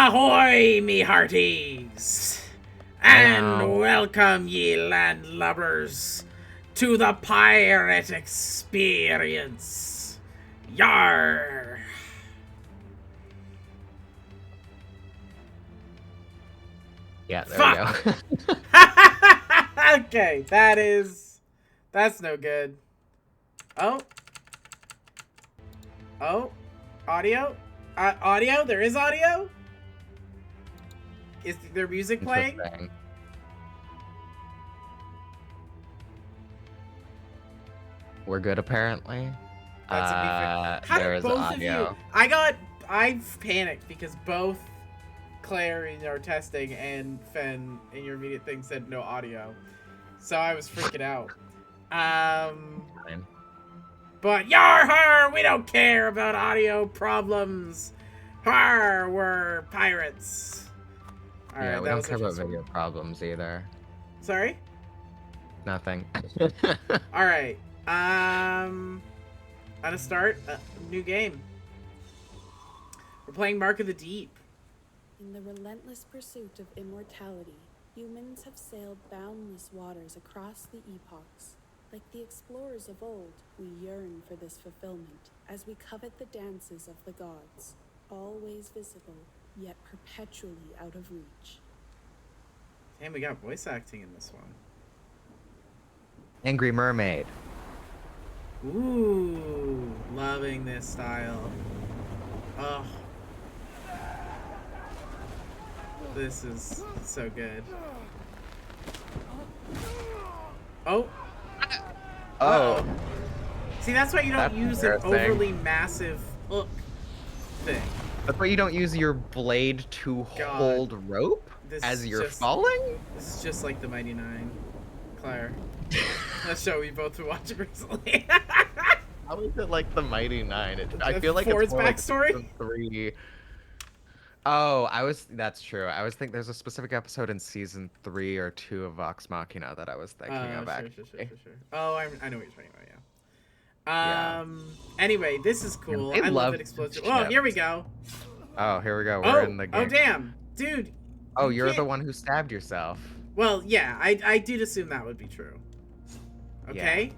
Ahoy, me hearties! And Hello. welcome, ye landlubbers, to the pirate experience. Yar! Yeah, there Fuck! we go. Okay, that's no good. Oh. Oh. Audio? Audio? There is audio? Is there music playing? Interesting. We're good, apparently. That's a How There did is both audio. of you? I panicked because both Claire in your testing and Fen in your immediate thing said no audio, so I was freaking out. Fine. But yar har, we don't care about audio problems. Har, we're pirates. All Yeah, right, we that don't was care our about first one. video problems either. Sorry. Nothing. All right. Gonna start a new game. We're playing Mark of the Deep. In the relentless pursuit of immortality, humans have sailed boundless waters across the epochs. Like the explorers of old, we yearn for this fulfillment as we covet the dances of the gods, always visible, yet perpetually out of reach. Damn, we got voice acting in this one. Angry Mermaid. Ooh, loving this style. Oh. This is so good. Oh. Oh. Uh-oh. See, that's why you don't That's use an embarrassing. overly massive hook thing. That's why you don't use your blade to God. hold rope This as is you're just- falling? This is just like the Mighty Nine, Claire. That show we both been watching recently. How is it like the Mighty Nine? I That's feel like Ford's it's more like backstory? season 3. Oh, that's true. I was thinking there's a specific episode in season 3 or 2 of Vox Machina that I was thinking of actually. Sure. Oh, I know what you're talking about, Yeah. Anyway, this is cool. They I love love it explosive. ships. Oh, here we go. Oh, here we go. We're in the game. Oh, damn. Dude. Oh, you you're the can't- one who stabbed yourself. Well, yeah, I did assume that would be true. Okay.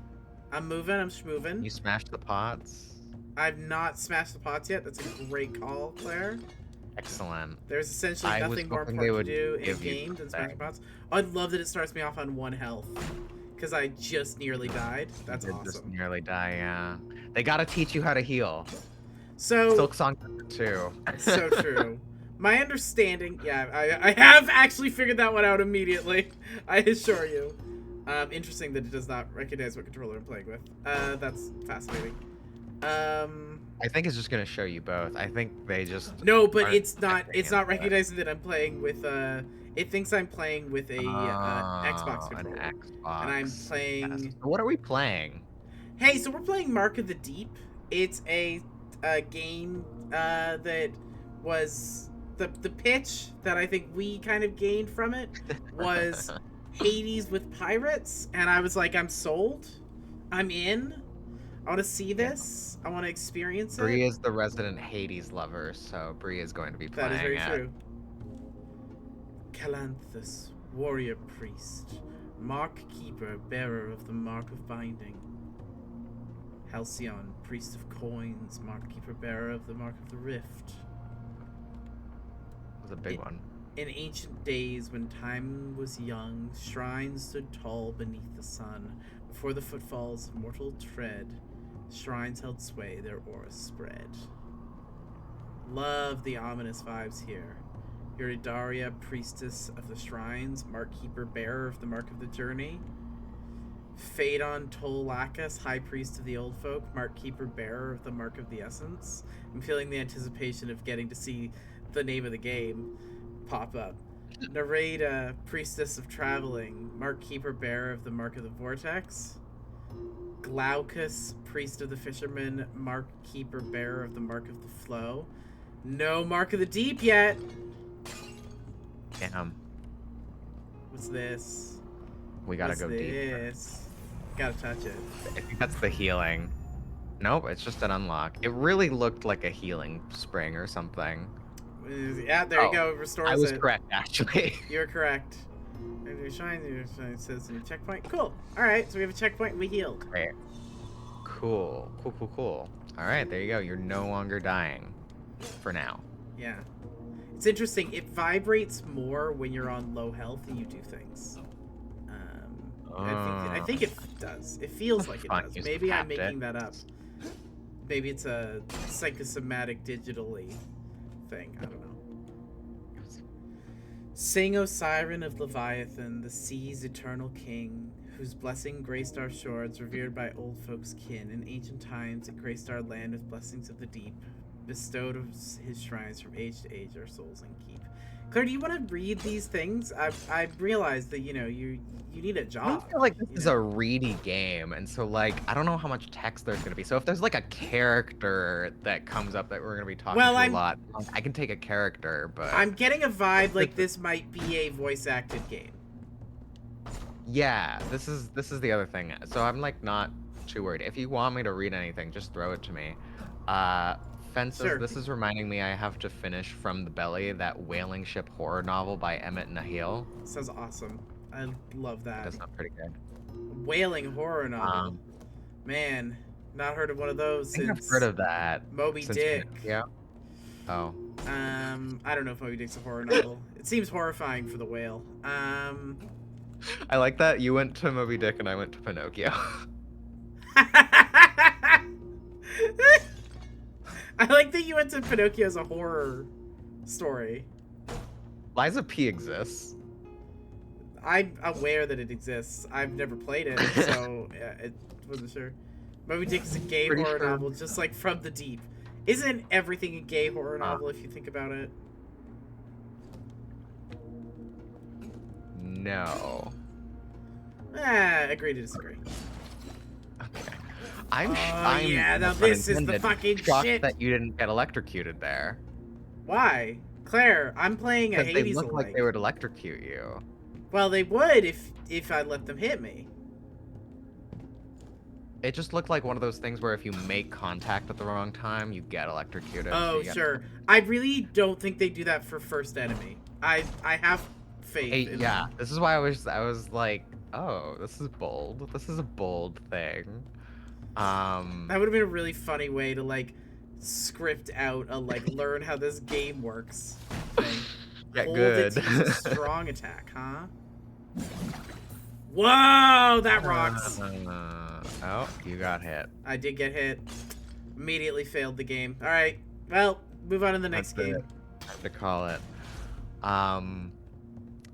I'm moving, I'm schmoving. You smashed the pots. I've not smashed the pots yet. That's a great call, Claire. Excellent. There's essentially I was nothing more hoping important they to would do in give you game than that. smashing pots. Oh, I'd love that it starts me off on 1 health. Because I just nearly died. That's You did just awesome. nearly die, yeah. They gotta teach you how to heal. So, Silk Song too. so true. My understanding, yeah, I have actually figured that one out immediately. I assure you. Interesting that it does not recognize what controller I'm playing with. That's fascinating. I think it's just gonna show you both. I think they just No, but aren't it's not expecting it, recognizing that I'm playing with it thinks I'm playing with a Xbox an controller. Xbox. And I'm playing Yes. So what are we playing? Hey, so we're playing Mark of the Deep. It's a game that was the pitch that I think we kind of gained from it was Hades with pirates, and I was like, I'm sold. I'm in. I want to see this. I want to experience Bree it. is the resident Hades lover, so Bree is going to be playing That is very it. true. Calanthus, warrior priest, mark keeper, bearer of the mark of binding. Halcyon, priest of coins, mark keeper, bearer of the mark of the rift. It was a big one. In ancient days, when time was young, shrines stood tall beneath the sun. Before the footfalls of mortal tread, shrines held sway, their auras spread. Love the ominous vibes here. Eurydaria, priestess of the shrines, mark keeper, bearer of the mark of the journey. Phaedon Tolakis, high priest of the old folk, mark keeper, bearer of the mark of the essence. I'm feeling the anticipation of getting to see the name of the game pop up. Nareda, priestess of traveling, mark keeper, bearer of the mark of the vortex. Glaucus, priest of the fishermen, mark keeper, bearer of the mark of the flow. No mark of the deep yet. Damn. What's this? We gotta What's go deep. this? Gotta touch it. I think that's the healing. Nope, it's just an unlock. It really looked like a healing spring or something. Yeah, there you Oh, go. It I restores was it. correct, actually. You're correct. Your shine says new checkpoint. Cool. All right, so we have a checkpoint. We healed. Great. Cool. All right, there you go. You're no longer dying for now. Yeah. It's interesting. It vibrates more when you're on low health and you do things. I think it does. It feels like it Fun does. use of Maybe I'm making haptics. that up. Maybe it's a psychosomatic digitally thing. I don't know. Sing, O Siren of Leviathan, the sea's eternal king, whose blessing graced our shores, revered by old folks' kin. In ancient times it graced our land with blessings of the deep, bestowed of his shrines from age to age our souls and keep. Claire, do you want to read these things? I realized that, you need a I job. don't feel like this you is know? a ready game, and so like I don't know how much text there's gonna be. So if there's like a character that comes up that we're gonna be talking to a lot, I can take a character, but I'm getting a vibe like this might be a voice acted game. yeah, this is the other thing. So I'm like not too worried. If you want me to read anything, just throw it to me. Fences, Sure. this is reminding me I have to finish From the Belly, that whaling ship horror novel by Emmett Nahil. Sounds awesome. I love that. That sounds pretty good. Whaling horror novel. Man, not heard of one of those I think since I've heard of that. Moby Dick. Yeah. Oh. I don't know if Moby Dick's a horror novel. It seems horrifying for the whale. I like that you went to Moby Dick and I went to Pinocchio. I like that you went to Pinocchio as a horror story. Liza P exists. I'm aware that it exists. I've never played it, so it wasn't sure. Moby Dick is a gay Pretty horror sure. novel, just like From the Deep. Isn't everything a gay horror novel if you think about it? No. Agree to disagree. Okay. I'm yeah, now no pun this is the intended, fucking shocked shit. that you didn't get electrocuted there. Why? Claire, I'm playing a Because they Hades look like they would electrocute you. Well, they would if I let them hit me. It just looked like one of those things where if you make contact at the wrong time, you get electrocuted. so Oh, you get- sure. I really don't think they do that for first enemy. I have faith. Hey, in yeah, them. this is why I was like, oh, this is bold. This is a bold thing. That would have been a really funny way to like script out a like learn how this game works thing. Get Hold good. it to use a strong attack, huh? Whoa, that rocks. Oh, you got hit. I did get hit. Immediately failed the game. All right. Well, move on to the next That's game. it. I have to call it.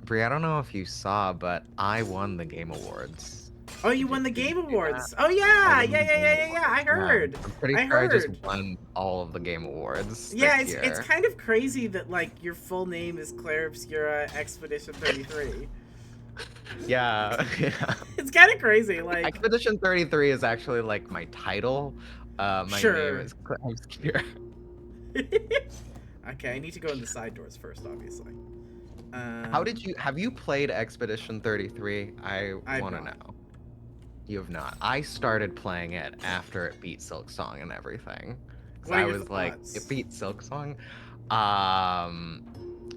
Brie, I don't know if you saw, but I won the Game Awards. Oh, you Did won the you Game do Awards. that? Oh yeah, I won yeah. the Game I heard. I'm pretty I sure I just heard. won all of the Game Awards. Yeah, this it's year. kind of crazy that like your full name is Claire Obscura Expedition 33. Yeah. Yeah. It's kind of crazy. Like, Expedition 33 is actually like my title. My Sure. name is Claire Obscura. okay, I need to go in the side doors first, obviously. How did you have you played Expedition 33? I I've want to not. know. You have not. I started playing it after it beat Silk Song and everything. 'Cause What are I your was like, thoughts? it beat Silk Song.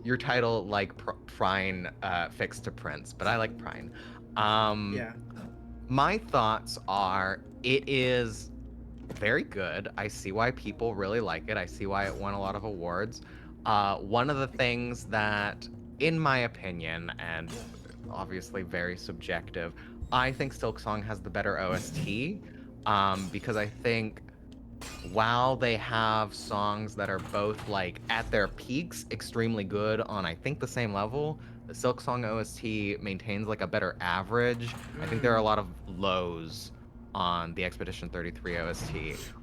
Your title like Prine fixed to Prince, but I like Prine. Yeah. My thoughts are it is very good. I see why people really like it. I see why it won a lot of awards. One of the things that, in my opinion, and obviously very subjective, I think Silk Song has the better OST, because I think while they have songs that are both like at their peaks extremely good on I think the same level, the Silk Song OST maintains like a better average. I think there are a lot of lows on the Expedition 33 OST.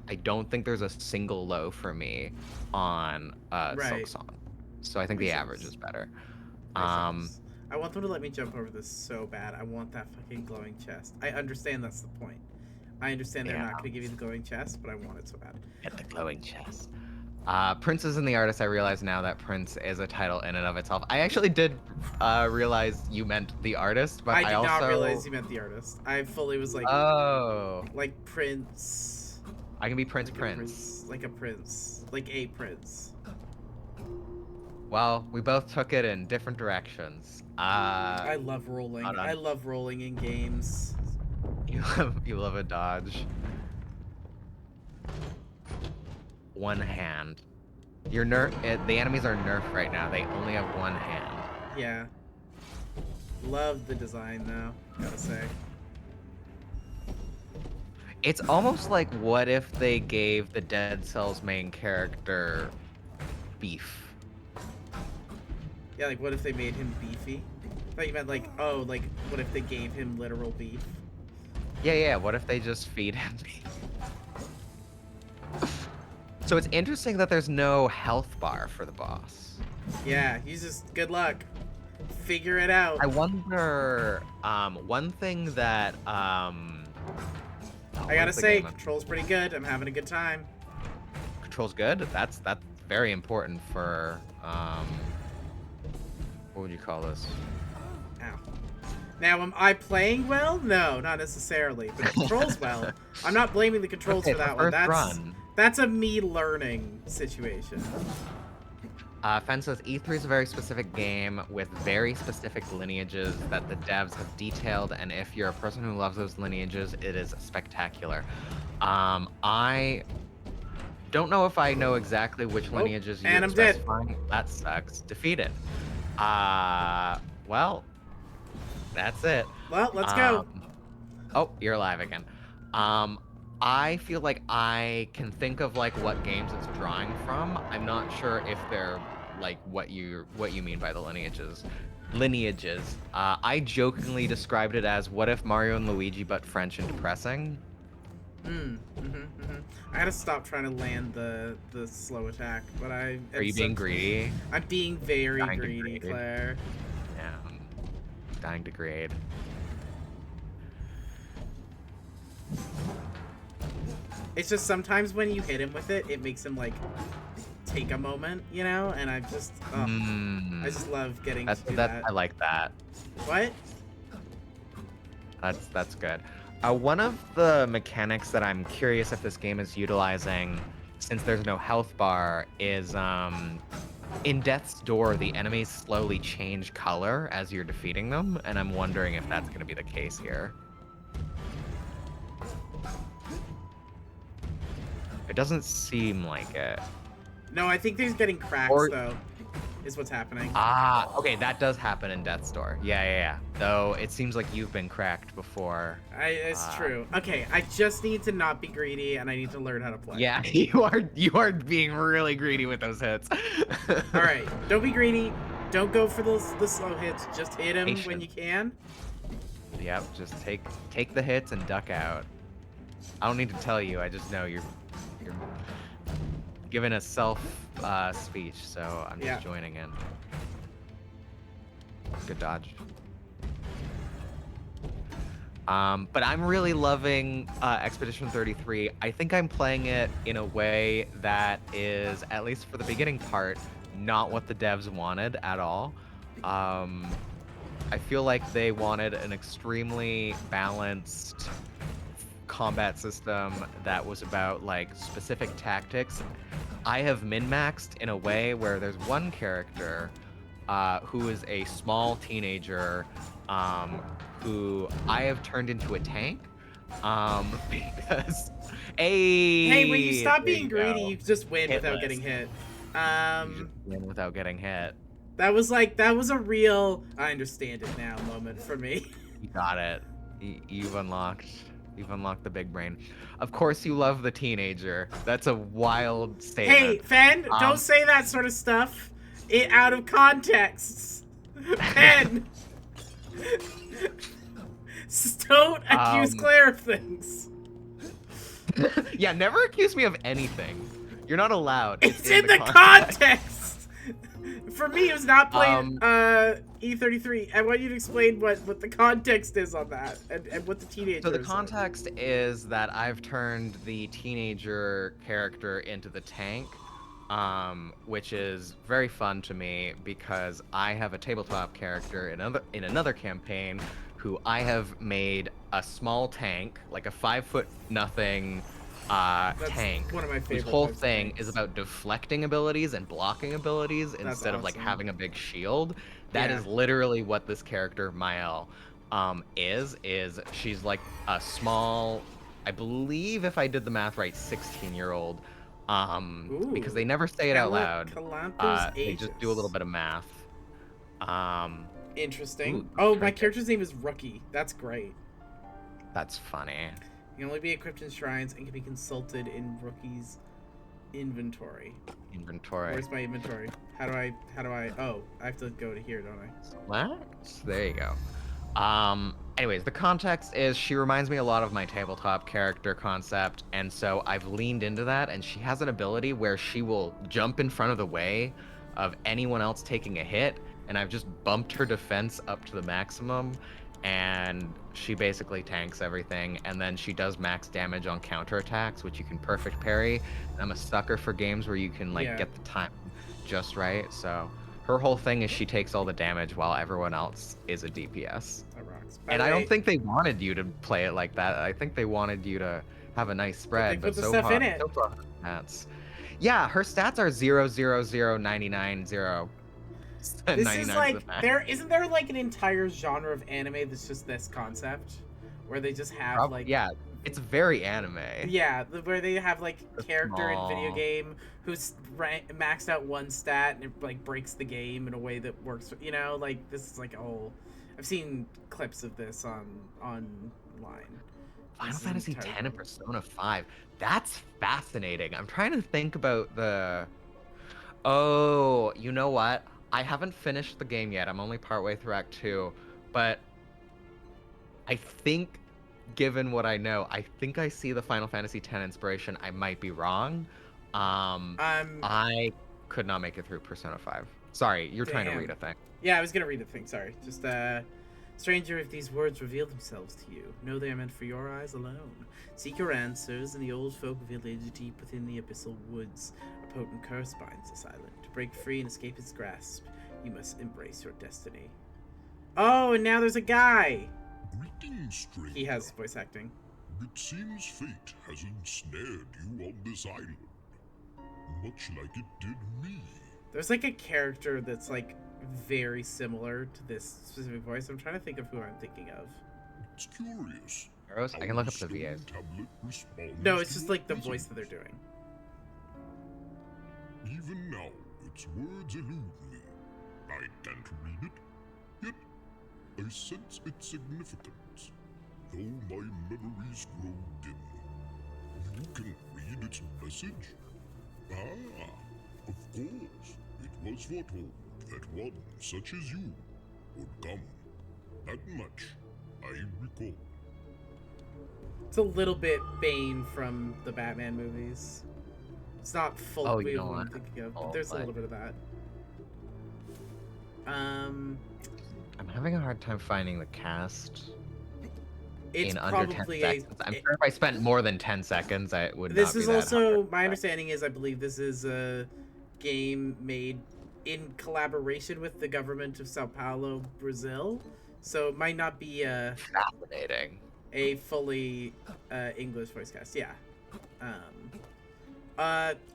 I don't think there's a single low for me on Silk Right. Song. So I think Makes the average sense. is better. Makes sense. I want them to let me jump over this so bad. I want that fucking glowing chest. I understand that's the point. I understand they're Yeah. not going to give you the glowing chest, but I want it so bad. Get the glowing chest. Prince isn't the artist. I realize now that Prince is a title in and of itself. I actually did realize you meant the artist, but I did also... not realize you meant the artist. I fully was like, Oh. like Prince. I can be Prince Like Prince. like a prince. Like a prince. Well, we both took it in different directions. I love rolling. Hold I on. love rolling in games. You love a dodge. One hand. The enemies are nerfed right now. They only have one hand. Yeah. Love the design though, gotta say. It's almost like what if they gave the Dead Cells main character beef? Yeah, like what if they made him beefy? I thought you meant like, oh, like what if they gave him literal beef? Yeah. What if they just feed him beef? So it's interesting that there's no health bar for the boss. Yeah, you just good luck. Figure it out. I wonder, one thing that, I gotta where's the say, game? control's pretty good. I'm having a good time. Control's good. That's very important for, what would you call this? Ow. Now, am I playing well? No, not necessarily. But controls well. I'm not blaming the controls Okay, for that for one. first run. That's a me learning situation. Fen says E3 is a very specific game with very specific lineages that the devs have detailed, and if you're a person who loves those lineages, it is spectacular. I don't know if I know exactly which lineages you're and I'm dead. specifying. That sucks. Defeated. Well, that's it. Well, let's go. Oh, you're alive again. I feel like I can think of like what games it's drawing from. I'm not sure if they're like what you mean by the lineages. I jokingly described it as what if Mario and Luigi but French and depressing. I gotta stop trying to land the slow attack, but I. Are you being greedy? I'm being very Dying to greedy, grade. Claire. Yeah, I'm dying to grade. It's just sometimes when you hit him with it, it makes him like take a moment, you know. And I just, I just love getting to do that. I like that. What? That's good. One of the mechanics that I'm curious if this game is utilizing, since there's no health bar, is in Death's Door, the enemies slowly change color as you're defeating them, and I'm wondering if that's going to be the case here. It doesn't seem like it. No, I think he's getting cracks though. Is what's happening. Ah, okay, that does happen in Death's Door. Yeah. Though it seems like you've been cracked before. It's true. Okay, I just need to not be greedy, and I need to learn how to play. Yeah, you are being really greedy with those hits. All right, don't be greedy. Don't go for the slow hits. Just hit him Patient. when you can. Yep, just take the hits and duck out. I don't need to tell you. I just know you're giving a self speech, so I'm just joining in. Good dodge. But I'm really loving Expedition 33. I think I'm playing it in a way that is, at least for the beginning part, not what the devs wanted at all. I feel like they wanted an extremely balanced combat system that was about like specific tactics. I have min-maxed in a way where there's one character who is a small teenager who I have turned into a tank because Hey, when you stop being greedy, you just win Hitless. without getting hit. You just win without getting hit. That was a real I understand it now moment for me. You got it. You've unlocked the big brain. Of course you love the teenager. That's a wild statement. Hey, Fen, don't say that sort of stuff. It out of context. Fen. Don't accuse Claire of things. Yeah, never accuse me of anything. You're not allowed. It's in the context. For me, it was not playing E33. I want you to explain what the context is on that and what the teenager. So the context is that I've turned the teenager character into the tank, which is very fun to me because I have a tabletop character in another campaign who I have made a small tank, like a 5'0" That's tank one of my whose favorite whole types of thing tanks. is about deflecting abilities and blocking abilities instead of like awesome. having a big shield. That Yeah. is literally what this character Mael is she's like a small, I believe if I did the math right, 16-year-old. Because they Ooh. never say it out loud. Calanthus They just do a little Aegis. bit of math. Um Interesting. ooh, Oh, my trinket. character's name is Rookie. That's great. That's funny. Can only be equipped in shrines and can be consulted in Rookie's inventory. Inventory. Where's my inventory? How do I oh, I have to go to here, don't I? Select. There you go. Anyways, the context is she reminds me a lot of my tabletop character concept, and so I've leaned into that, and she has an ability where she will jump in front of the way of anyone else taking a hit, and I've just bumped her defense up to the maximum, and she basically tanks everything, and then she does max damage on counterattacks, which you can perfect parry. And I'm a sucker for games where you can like Yeah. get the time just right, so her whole thing is she takes all the damage while everyone else is a DPS. That rocks. By And the I don't way, think they wanted you to play it like that. I think they wanted you to have a nice but they spread, put but the so stuff far, in it. so far, that's yeah. Her stats are 0, 0, 0, 99, 0. This is 99 to like the max. isn't there like an entire genre of anime that's just this concept, where they just have like Yeah, it's very anime. yeah, where they have like The character in video small- game who's maxed out one stat and it like breaks the game in a way that works. You know, like this is like a whole. I've seen clips of this online. Final This is Fantasy entirely- X and Persona 5. That's fascinating. I'm trying to think about the. Oh, you know what? I haven't finished the game yet. I'm only partway through Act 2, but I think, given what I know, I think I see the Final Fantasy X inspiration. I might be wrong. I could not make it through Persona 5. Sorry, you're trying to Damn. read a thing. Yeah, I was gonna read the thing. Sorry, just stranger, if these words reveal themselves to you, know they are meant for your eyes alone. Seek your answers in the old folk village deep within the abyssal woods. A potent curse binds this island. To break free and escape its grasp, you must embrace your destiny. Oh, and now there's a guy. Greetings, stranger. He has voice acting. It seems fate has ensnared you on this island, much like it did me. There's like a character that's like very similar to this specific voice. I'm trying to think of who I'm thinking of. It's curious. Rose, I can look up the VAs. Tablet responds No, it's to just your like the voice that they're presence. doing. Even now, its words elude me. I can't read it, yet I sense its significance, though my memories grow dim. You can read its message? Ah, of course. It was foretold that one such as you would come. That much I recall. It's a little bit Bane from the Batman movies. It's not full. Oh, you know what I'm what? thinking of, Oh, but there's a but- little bit of that. I'm having a hard time finding the cast It's in under 10 probably seconds. I'm sure if I spent more than 10 seconds, I would This not be is that also hard. my understanding is I believe this is a game made in collaboration with the government of Sao Paulo, Brazil. So it might not be Fascinating. a fully English voice cast. Yeah.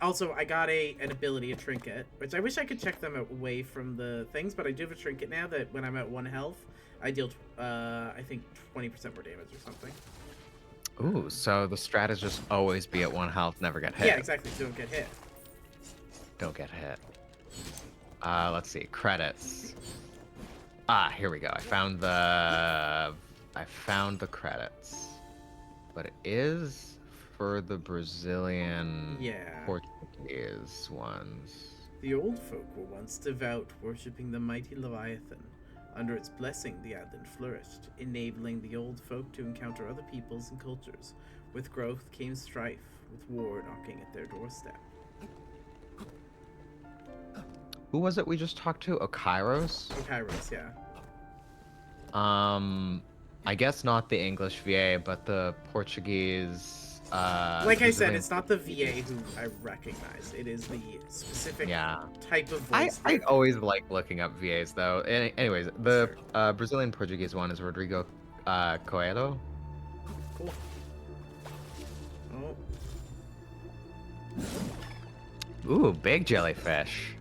Also, I got an ability, a trinket, which I wish I could check them away from the things, but I do have a trinket now that when I'm at 1 health, I deal, I think, 20% more damage or something. Ooh, so the strat is just always be at 1 health, never get hit. Yeah, exactly. Don't get hit. Don't get hit. Let's see, credits. Here we go. I found the credits. But it is for the Brazilian Yeah. Portuguese ones. The old folk were once devout, worshipping the mighty Leviathan. Under its blessing, the island flourished, enabling the old folk to encounter other peoples and cultures. With growth came strife, with war knocking at their doorstep. Who was it we just talked to? Okairos? Kairos, yeah. I guess not the English VA, but the Portuguese. Like I said, Brazilian- it's not the VA who I recognize. It is the specific Yeah. type of I voice. always like looking up VAs though. Anyways, the Brazilian Portuguese one is Rodrigo Coelho. Cool. Oh, Ooh, big jellyfish.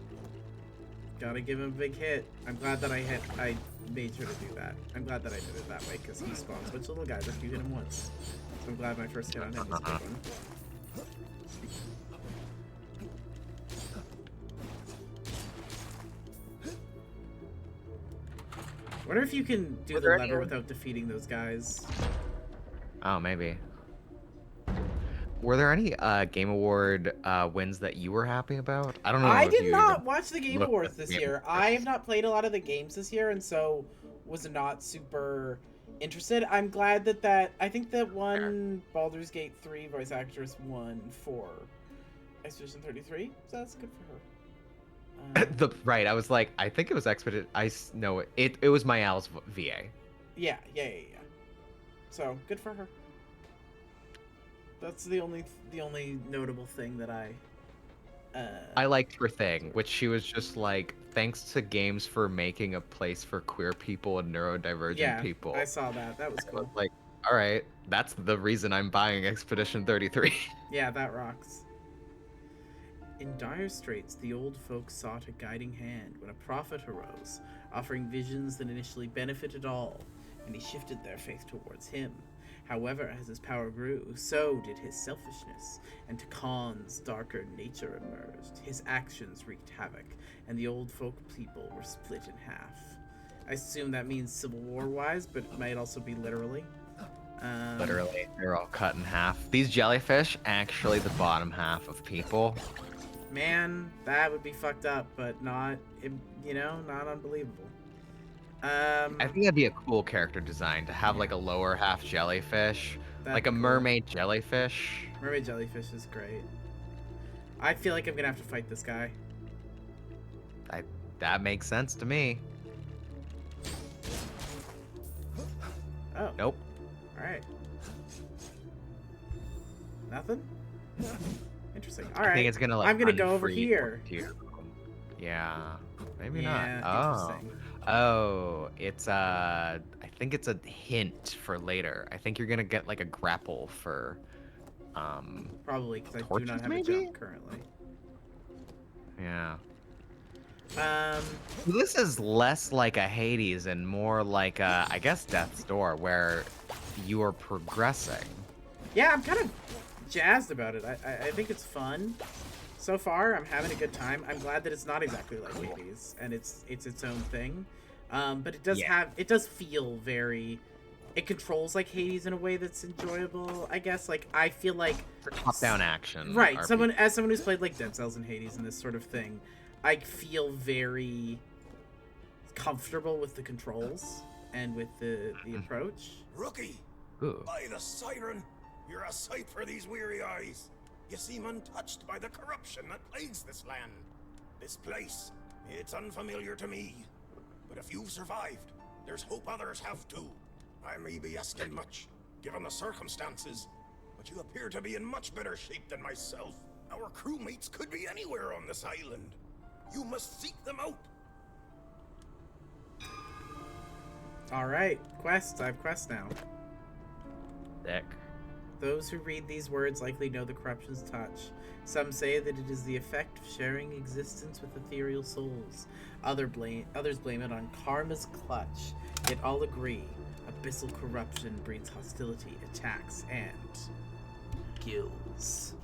Gotta give him a big hit. I'm glad that I made sure to do that. I'm glad that I did it that way, because he spawns a bunch of little guys after you hit him once. So I'm glad my first hit on him was a good one. Wonder if you can do the lever without defeating those guys. Oh, maybe. Were there any Game Award wins that you were happy about? I don't know. I if did you not even watch the Game looked Awards at the this Game year. Awards. I have not played a lot of the games this year, and so was not super interested. I'm glad that I think that one Baldur's Gate 3 voice actress won for Expedition 33, so that's good for her. Right, I was like, I think it was Expedition. No, it was my Al's VA. Yeah. So good for her. That's the only notable thing that I liked her thing, which she was just like, thanks to games for making a place for queer people and neurodivergent people. I saw that. That was I was cool. like, all right, that's the reason I'm buying Expedition 33. Yeah, that rocks. In dire straits, the old folk sought a guiding hand when a prophet arose, offering visions that initially benefited all, and he shifted their faith towards him. However, as his power grew, so did his selfishness, and to Khan's darker nature emerged. His actions wreaked havoc, and the old folk people were split in half. I assume that means Civil War-wise, but it might also be literally. Literally, they're all cut in half. These jellyfish, actually the bottom half of people. Man, that would be fucked up, but not, not unbelievable. I think that'd be a cool character design to have like a lower half jellyfish, like a mermaid jellyfish. Mermaid jellyfish is great. I feel like I'm gonna have to fight this guy. That makes sense to me. Oh. Nope. All right. Nothing. Interesting. All right. I think it's gonna like. I'm gonna go over here. Yeah. Maybe yeah, not. Oh, it's I think it's a hint for later. I think you're gonna get like a grapple for probably because I do not have maybe? a jump currently. Yeah. This is less like a Hades and more like a, I guess, Death's Door, where you are progressing. Yeah, I'm kind of jazzed about it. I think it's fun. So far, I'm having a good time. I'm glad that it's not exactly like Hades, and it's its own thing. But it does feel very. It controls like Hades in a way that's enjoyable. I guess like I feel like for top-down action. Right, RPG. Someone who's played like Dead Cells and Hades and this sort of thing, I feel very comfortable with the controls and with the approach. Rookie, by the siren, you're a sight for these weary eyes. You seem untouched by the corruption that plagues this land. This place, it's unfamiliar to me. But if you've survived, there's hope others have too. I may be asking much, given the circumstances, but you appear to be in much better shape than myself. Our crewmates could be anywhere on this island. You must seek them out. All right, quests. I have quests now. Sick. Those who read these words likely know the corruption's touch. Some say that it is the effect of sharing existence with ethereal souls. Others blame it on karma's clutch. Yet all agree, abyssal corruption breeds hostility, attacks, and gills.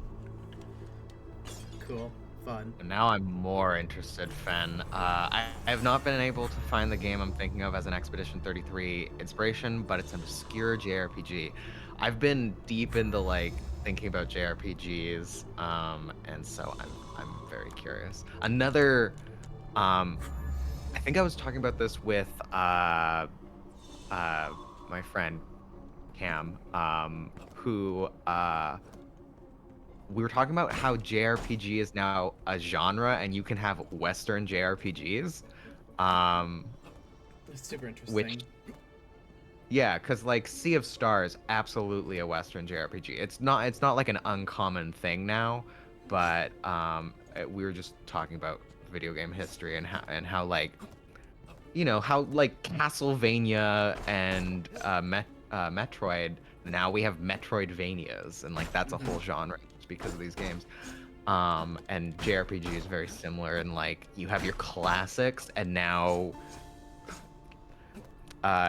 Cool. Fun. Now I'm more interested, Fen. I have not been able to find the game I'm thinking of as an Expedition 33 inspiration, but it's an obscure JRPG. I've been deep into like thinking about JRPGs, and so I'm very curious. Another, I think I was talking about this with my friend Cam, who we were talking about how JRPG is now a genre, and you can have Western JRPGs. It's super interesting. Which, yeah, because like Sea of Stars, absolutely a Western JRPG. It's not like an uncommon thing now, but we were just talking about video game history and how like, you know, how like Castlevania and Metroid. Now we have Metroidvanias, and like that's a whole genre because of these games. And JRPG is very similar in like you have your classics, and now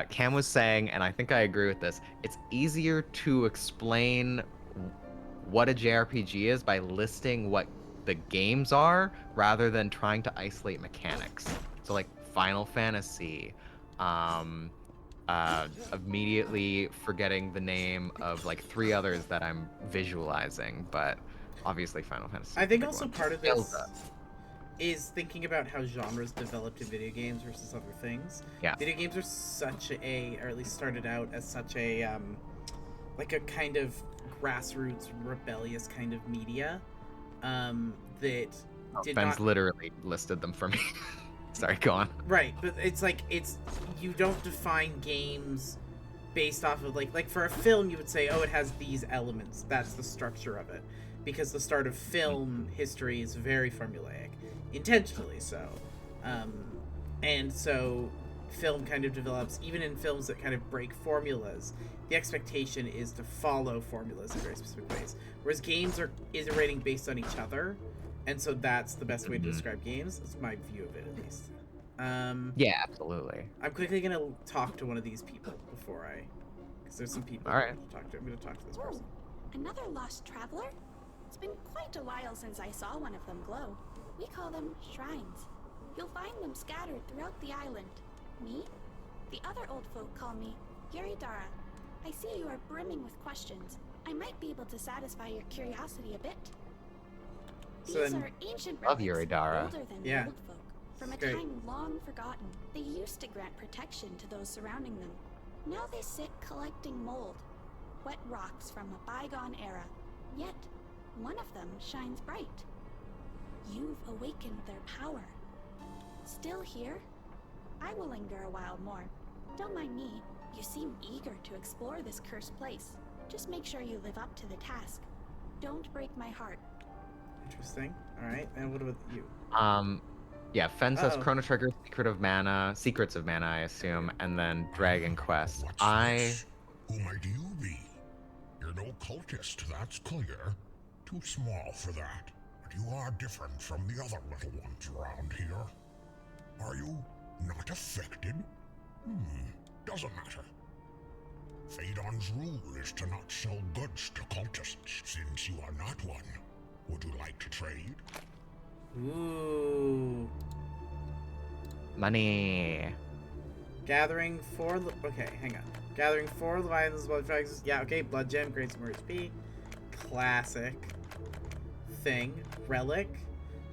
Cam was saying, and I think I agree with this, it's easier to explain what a JRPG is by listing what the games are rather than trying to isolate mechanics. So like Final Fantasy, um, immediately forgetting the name of like 3 others that I'm visualizing, but obviously Final Fantasy. I is the think big also one. part of this Zelda. is thinking about how genres developed in video games versus other things. Yeah. Video games are such a, or at least started out as such a, like a kind of grassroots, rebellious kind of media, that did Ben's not... literally listed them for me. Sorry, go on. Right, but it's like, you don't define games based off of, like for a film, you would say, oh, it has these elements. That's the structure of it. Because the start of film history is very formulaic. Intentionally so. And so film kind of develops, even in films that kind of break formulas, the expectation is to follow formulas in very specific ways. Whereas games are iterating based on each other, and so that's the best way to describe games. That's my view of it, at least. Yeah, absolutely. I'm quickly gonna talk to one of these people before because there's some people All right. I want to talk to. I'm gonna talk to this Whoa, person. another lost traveler? It's been quite a while since I saw one of them glow. We call them shrines. You'll find them scattered throughout the island. Me? The other old folk call me Yuridara. I see you are brimming with questions. I might be able to satisfy your curiosity a bit. So These then- are ancient Love relics, Yuridara. older than Yeah. the old folk. From a Great. time long forgotten, they used to grant protection to those surrounding them. Now they sit collecting mold, wet rocks from a bygone era. Yet, one of them shines bright. You've awakened their power. Still here? I will linger a while more. Don't mind me. You seem eager to explore this cursed place. Just make sure you live up to the task. Don't break my heart. Interesting. All right. And what about you? Yeah, Fen says Uh-oh. Chrono Trigger, Secrets of Mana, I assume, and then Dragon Quest. What's this? Who might you be? You're no cultist, that's clear. Too small for that. But you are different from the other little ones around here. Are you not affected? Doesn't matter. Phaedon's rule is to not sell goods to cultists. Since you are not one, would you like to trade? Ooh. Money. Gathering 4... Okay, hang on. Gathering 4 Leviathans, Blood Dragons. Yeah, okay. Blood Gem, grades more HP. Classic. Thing. Relic.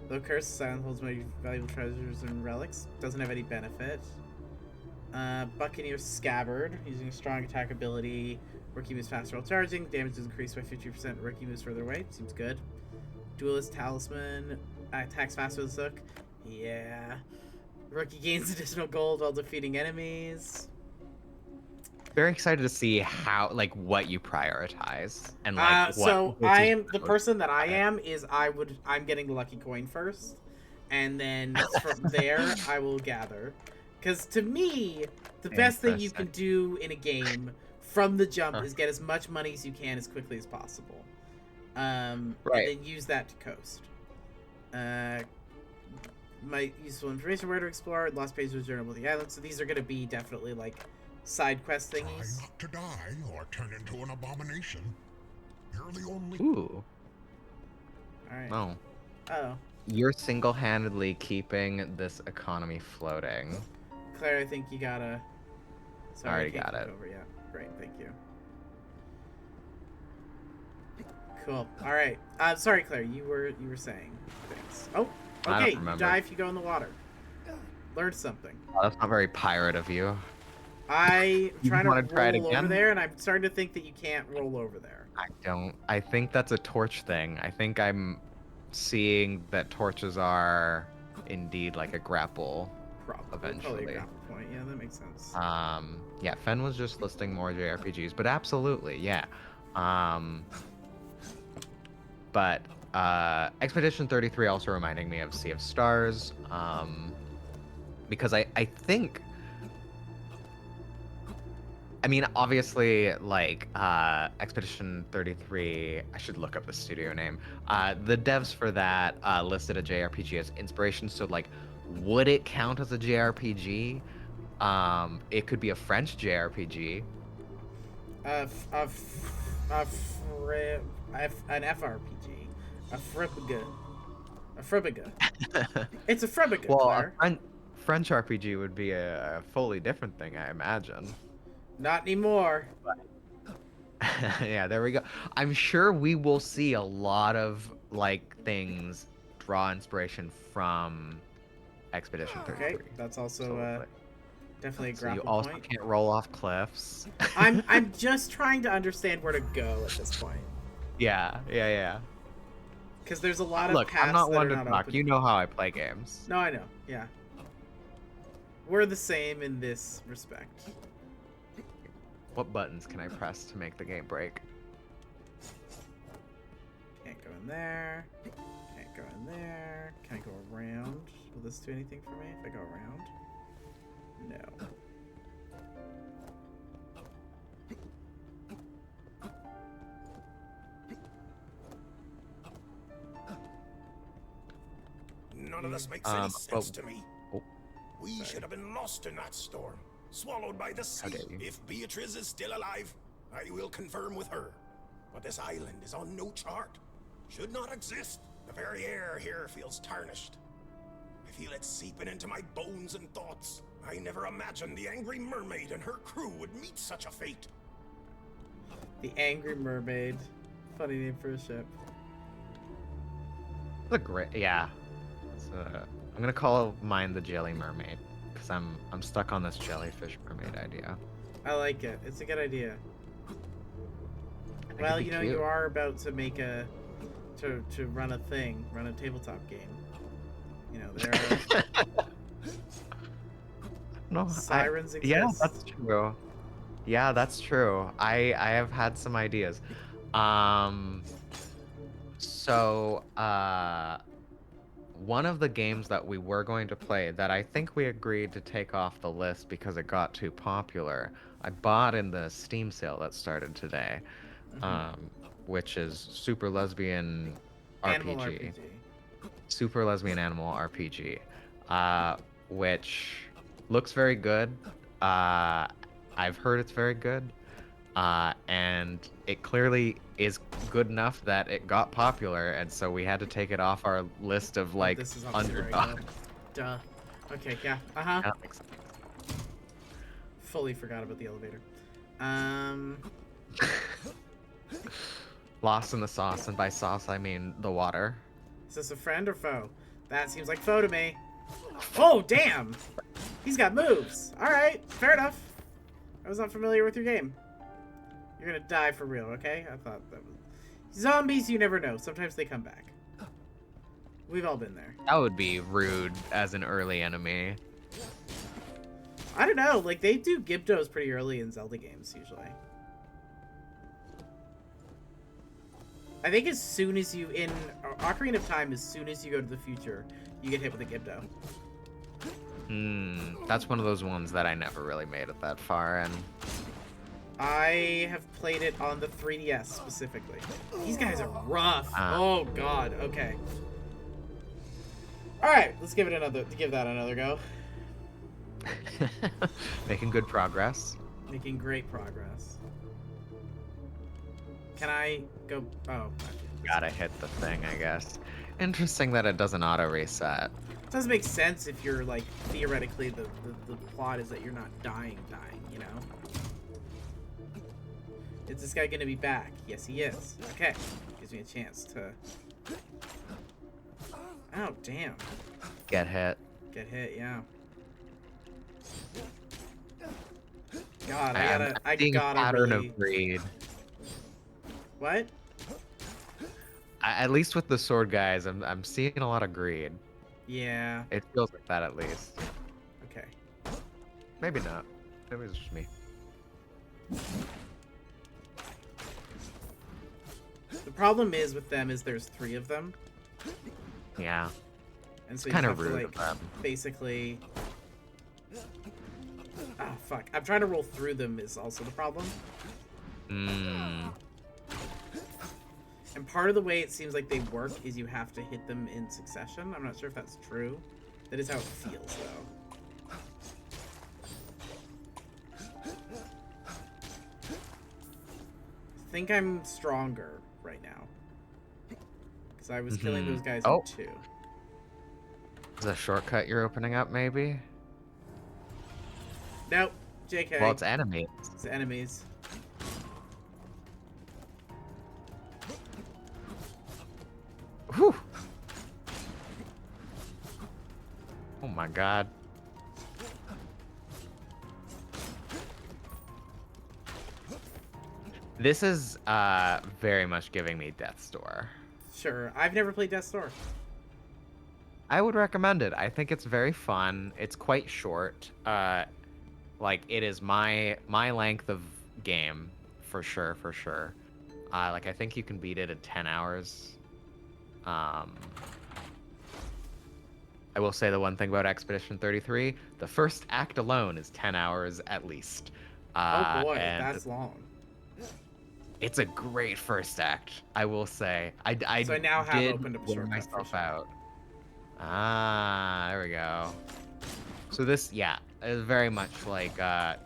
Though Cursed Silent holds many valuable treasures and relics. Doesn't have any benefit. Buccaneer Scabbard. Using a strong attack ability. Rookie moves faster while charging. Damage is increased by 50%. Rookie moves further away. Seems good. Duelist Talisman. Attacks faster with Zook. Yeah. Rookie gains additional gold while defeating enemies. Very excited to see how, like, what you prioritize and So I am the person that I am is I'm getting the lucky coin first, and then from there I will gather. Because to me, the best thing you can do in a game from the jump is get as much money as you can as quickly as possible, and then use that to coast. My useful information: where to explore, lost pages of Journal of the Island. So these are going to be definitely like side quest Try thingies. not to die or turn into an abomination. You're the only... Ooh. All right. Oh. Oh, You're single-handedly keeping this economy floating. Claire, I think you gotta. Sorry, Already I can't got click it. Over yet. Great, thank you. Cool. All right. Sorry, Claire. You were saying things. Oh, I don't okay. You remember. die if you go in the water. Learned something. Oh, that's not very pirate of you. I'm You trying to wanna try it roll over again? there, and I'm starting to think that you can't roll over there. I think that's a torch thing. I think I'm seeing that torches are indeed like a grapple. Probably a Eventually. grapple point. Yeah, that makes sense. Yeah, Fen was just listing more JRPGs, but absolutely, yeah. But Expedition 33 also reminding me of Sea of Stars, because I think I mean, obviously, like Expedition 33. I should look up the studio name. The devs for that listed a JRPG as inspiration. So, like, would it count as a JRPG? It could be a French JRPG. An FRPG. A Fribiga. A Fribiga. It's a Fribiga, Well, Claire. French RPG would be a fully different thing, I imagine. Not anymore. Yeah, there we go. I'm sure we will see a lot of like things draw inspiration from Expedition 33. Okay, that's also Absolutely. definitely a So you grapple also point. can't roll off cliffs. I'm just trying to understand where to go at this point. Yeah. Because there's a lot of Look, paths I'm not that one are to not talk. open. You know how I play games. No, I know. Yeah. We're the same in this respect. What buttons can I press to make the game break? Can't go in there. Can't go in there. Can I go around? Will this do anything for me if I go around? No. None of this makes any sense to me. Oh, We sorry. should have been lost in that storm, swallowed by the sea. dare you. If Beatrice is still alive, I will confirm with her. But this island is on no chart. Should not exist. The very air here feels tarnished. I feel it seeping into my bones and thoughts. I never imagined the Angry Mermaid and her crew would meet such a fate. The Angry Mermaid. Funny name for a ship. The great, yeah. I'm gonna call mine the Jelly Mermaid because I'm stuck on this jellyfish mermaid idea. I like it. It's a good idea. I think Well, it'd you be know, cute. you are about to make a to run a tabletop game. You know, there are No, sirens exist. yeah, that's true. Yeah, that's true. I have had some ideas. So one of the games that we were going to play that I think we agreed to take off the list because it got too popular, I bought in the Steam sale that started today, which is Super Lesbian Animal RPG. RPG. Super Lesbian Animal RPG, which looks very good. I've heard it's very good, and it clearly is good enough that it got popular, and so we had to take it off our list of Oh, like this is obviously where I go. underdogs. Duh. Okay, yeah. Uh-huh. That makes sense. Fully forgot about the elevator. Lost in the sauce, and by sauce I mean the water. Is this a friend or foe? That seems like foe to me. Oh, damn! He's got moves. Alright, fair enough. I was not familiar with your game. You're gonna die for real, okay? I thought that was... Zombies, you never know. Sometimes they come back. We've all been there. That would be rude as an early enemy. I don't know, like, they do Gyptos pretty early in Zelda games, usually. I think as soon as you, in Ocarina of Time, as soon as you go to the future, you get hit with a Gypto. That's one of those ones that I never really made it that far, and I have played it on the 3DS specifically. These guys are rough. Ah. Oh god. Okay. All right, let's give that another go. making good progress. Making great progress. Can I go? Oh. Gotta hit the thing, I guess. Interesting that it doesn't auto reset. It doesn't make sense if you're like theoretically the plot is that you're not dying, you know? Is this guy gonna be back? Yes, he is. Okay. Gives me a chance to... Oh, damn. Get hit. Get hit, yeah. God, I'm I seeing a gotta pattern really... of greed. What? At least with the sword guys, I'm seeing a lot of greed. Yeah. It feels like that at least. Okay. Maybe not. Maybe it's just me. The problem is with them is there's 3 of them, Yeah. and so Kind you of have to rude like of them. basically. Ah, Fuck. I'm trying to roll through them is also the problem. Mm. And part of the way it seems like they work is you have to hit them in succession. I'm not sure if that's true. That is how it feels, though. I think I'm stronger right now. Because I was killing those guys in 2. Is that a shortcut you're opening up, maybe? Nope. JK. Well, it's enemies. It's enemies. Whew. Oh my god. This is very much giving me Death's Door. Sure. I've never played Death's Door. I would recommend it. I think it's very fun. It's quite short. Like it is my length of game for sure, for sure. Like I think you can beat it in 10 hours. I will say the one thing about Expedition 33, the first act alone is 10 hours at least. Oh boy, and that's long. It's a great first act, I will say. I So I now have did opened up a wear shortcut for myself sure. out. Ah, there we go. So this, yeah, is very much like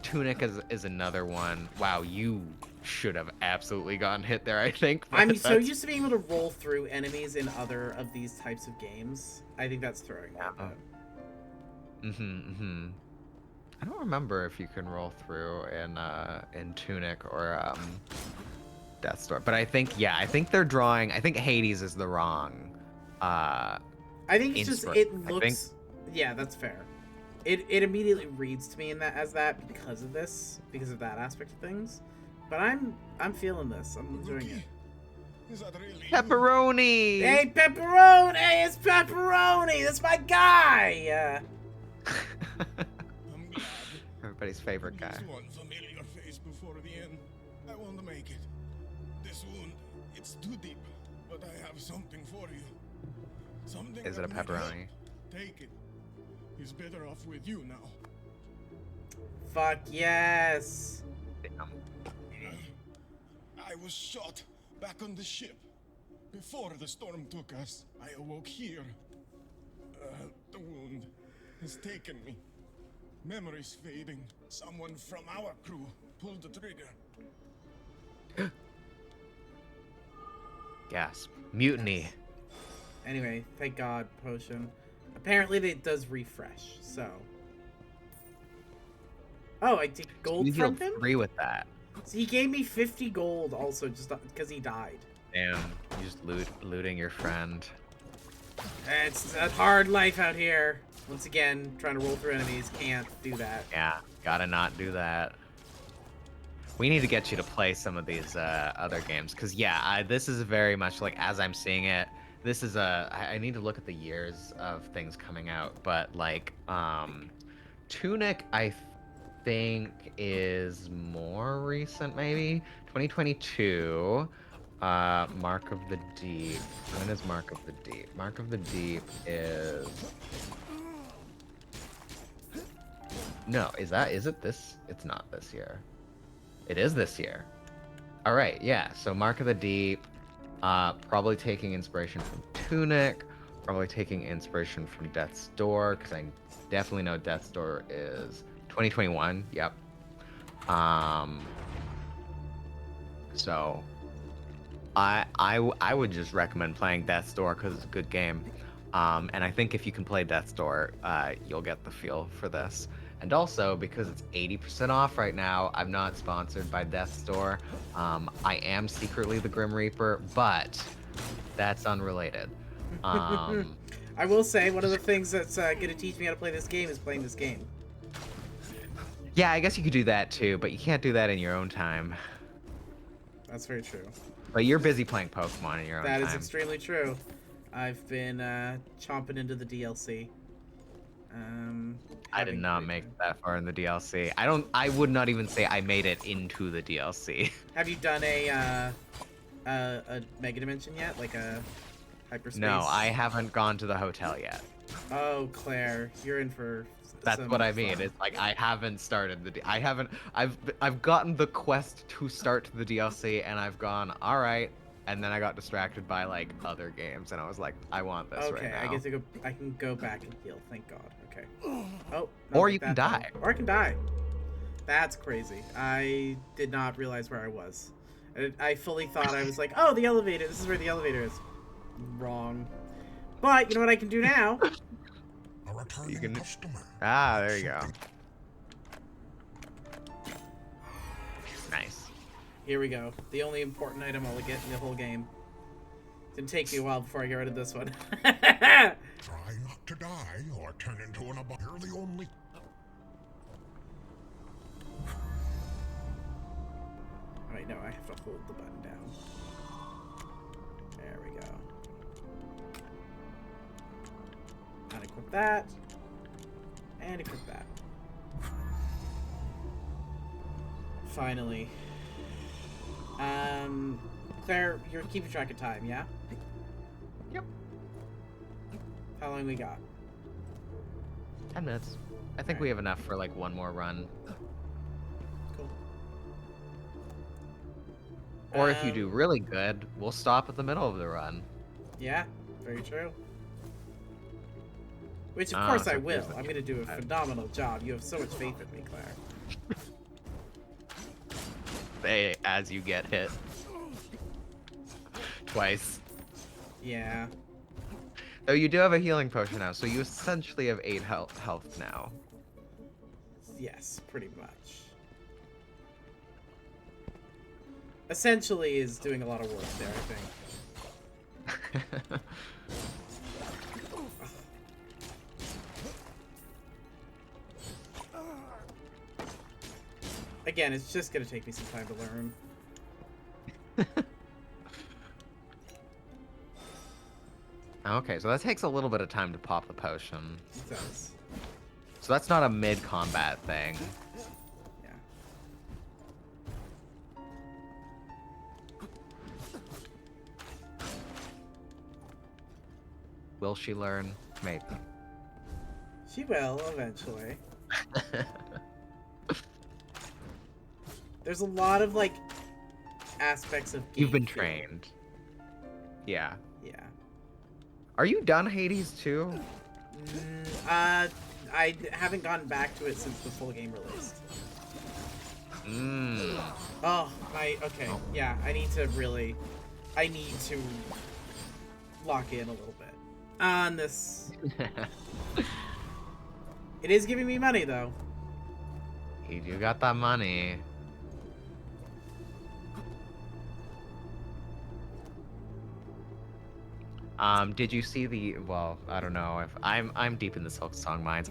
Tunic is another one. Wow, you should have absolutely gotten hit there, I think. but I'm so that's- used to being able to roll through enemies in other of these types of games. I think that's throwing me a bit. I don't remember if you can roll through in Tunic or Death's Door, but I think they're drawing. I think Hades is the wrong. I think it's just Instrument, it I looks. Yeah, that's fair. It immediately reads to me in that as that because of this, because of that aspect of things. But I'm feeling this. I'm enjoying it. Is that really Pepperoni. Hey, Pepperoni! Hey, it's Pepperoni! That's my guy! I'm glad. Everybody's favorite guy. There's one familiar face before the end. I won't make it. This wound, it's too deep, but I have something for you. Something Is it a that might help. pepperoni? Take it. He's better off with you now. Fuck yes! Damn. I was shot back on the ship. Before the storm took us, I awoke here. The wound has taken me. Memories fading. Someone from our crew pulled the trigger. Gasp. Mutiny. Anyway, thank God, potion. Apparently it does refresh, so. Oh, I take gold You from healed him? 3 with that. So he gave me 50 gold also just because he died. Damn. You just looting your friend. It's a hard life out here. Once again, trying to roll through enemies, can't do that. Yeah, gotta not do that. We need to get you to play some of these other games, because yeah, this is very much like, as I'm seeing it, this is I need to look at the years of things coming out, but like Tunic I think is more recent, maybe 2022. Mark of the Deep. When is Mark of the Deep? Mark of the Deep is no, is it this? It's not this year. It is this year. All right, yeah. So Mark of the Deep, probably taking inspiration from Tunic, probably taking inspiration from Death's Door, because I definitely know Death's Door is 2021. Yep. So I would just recommend playing Death's Door because it's a good game. And I think if you can play Death's Door, you'll get the feel for this. And also, because it's 80% off right now, I'm not sponsored by Death's Door. I am secretly the Grim Reaper, but that's unrelated. I will say, one of the things that's going to teach me how to play this game is playing this game. Yeah, I guess you could do that too, but you can't do that in your own time. That's very true. But you're busy playing Pokemon in your own That time. is extremely true. I've been chomping into the DLC. I did not make it that far in the DLC. I would not even say I made it into the DLC. Have you done a Mega Dimension yet? Like a hyperspace? No, I haven't gone to the hotel yet. Oh, Claire, you're in for That's so what I much mean. fun. It's like I haven't started I haven't. I've gotten the quest to start the DLC, and I've gone all right, and then I got distracted by like other games, and I was like, I want this right Okay, I now. get to go. I can go back and heal. Thank God. Okay. Oh, not Or like you can that, though. die. Or I can die. That's crazy. I did not realize where I was. I fully thought I was like, oh, the elevator. This is where the elevator is. Wrong. But you know what I can do now? A returning You can. customer. Ah, there you go. Nice. Here we go. The only important item I'll get in the whole game. It's gonna take me a while before I get rid of this one. Try not to die or turn into an You're the only. Oh, wait, no, I have to hold the button down. There we go. Unequip that. And equip that. Finally. Claire, you're keeping track of time, yeah? Yep. How long we got? 10 minutes. I think we have enough for like one more run. Cool. Or if you do really good, we'll stop at the middle of the run. Yeah, very true. Which, of Ah, course, so I will. here's the I'm going to do a phenomenal job. You have so much faith in me, Claire. As you get hit. Twice. Yeah. Though you do have a healing potion now, so you essentially have 8 health now. Yes, pretty much. Essentially is doing a lot of work there, I think. Again, it's just gonna take me some time to learn. Okay, so that takes a little bit of time to pop the potion. It does. So that's not a mid-combat thing. Yeah. Will she learn? Maybe. She will, eventually. There's a lot of, like, aspects of You've been game trained. Yeah. Yeah. Are you done Hades too? I haven't gone back to it since the full game released. Oh, okay. Yeah, I need to lock in a little bit on this. It is giving me money, though. You got that money. Did you see well, I don't know if I'm deep in the Silk Song mines.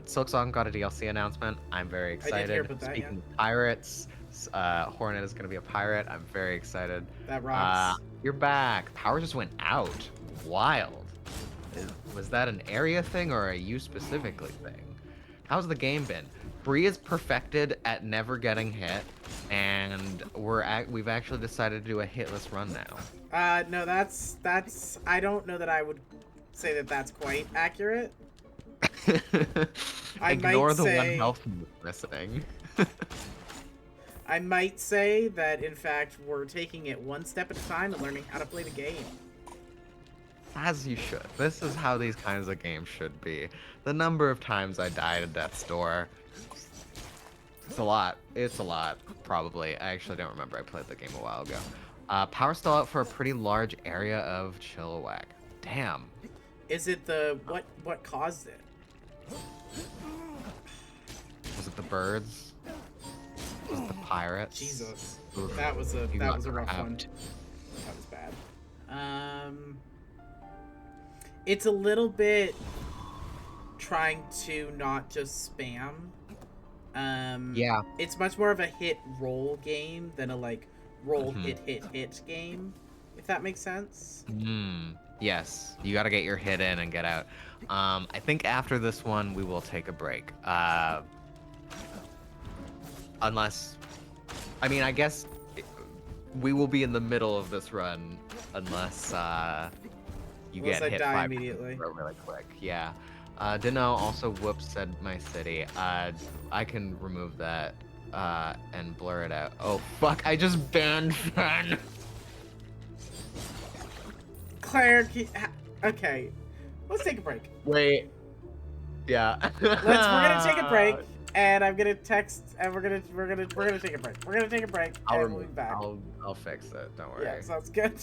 Silk Song got a DLC announcement. I'm very excited. I did hear about that, Speaking of pirates, Hornet is going to be a pirate. I'm very excited. That rocks. You're back. Power just went out. Wild. Was that an area thing or a you specifically thing? How's the game been? Bree is perfected at never getting hit, and we've actually decided to do a hitless run now. No, that's I don't know that I would say that that's quite accurate. Ignore the one health missing. I might say that, in fact, we're taking it one step at a time and learning how to play the game. As you should. This is how these kinds of games should be. The number of times I died at death's door. It's a lot. It's a lot, probably. I actually don't remember. I played the game a while ago. Power's still out for a pretty large area of Chilliwack. Damn. Is it what caused it? Was it the birds? Was it the pirates? Jesus. Oof. That was a rough one. grabbed. That was bad. It's a little bit trying to not just spam. Yeah. It's much more of a hit roll game than a like roll hit game, if that makes sense. Yes. You gotta get your hit in and get out. I think after this one we will take a break. Unless, I mean, I guess we will be in the middle of this run unless you Unless get I hit die 5 immediately. really quick. Yeah. Dino also whoops said my city. I can remove that and blur it out. Oh fuck! I just banned Fen. Claire, okay. Let's take a break. Wait. Yeah. We're gonna take a break, and I'm gonna text, and we're gonna take a break. We're gonna take a break, and we'll be back. I'll fix it. Don't worry. Yeah, sounds good.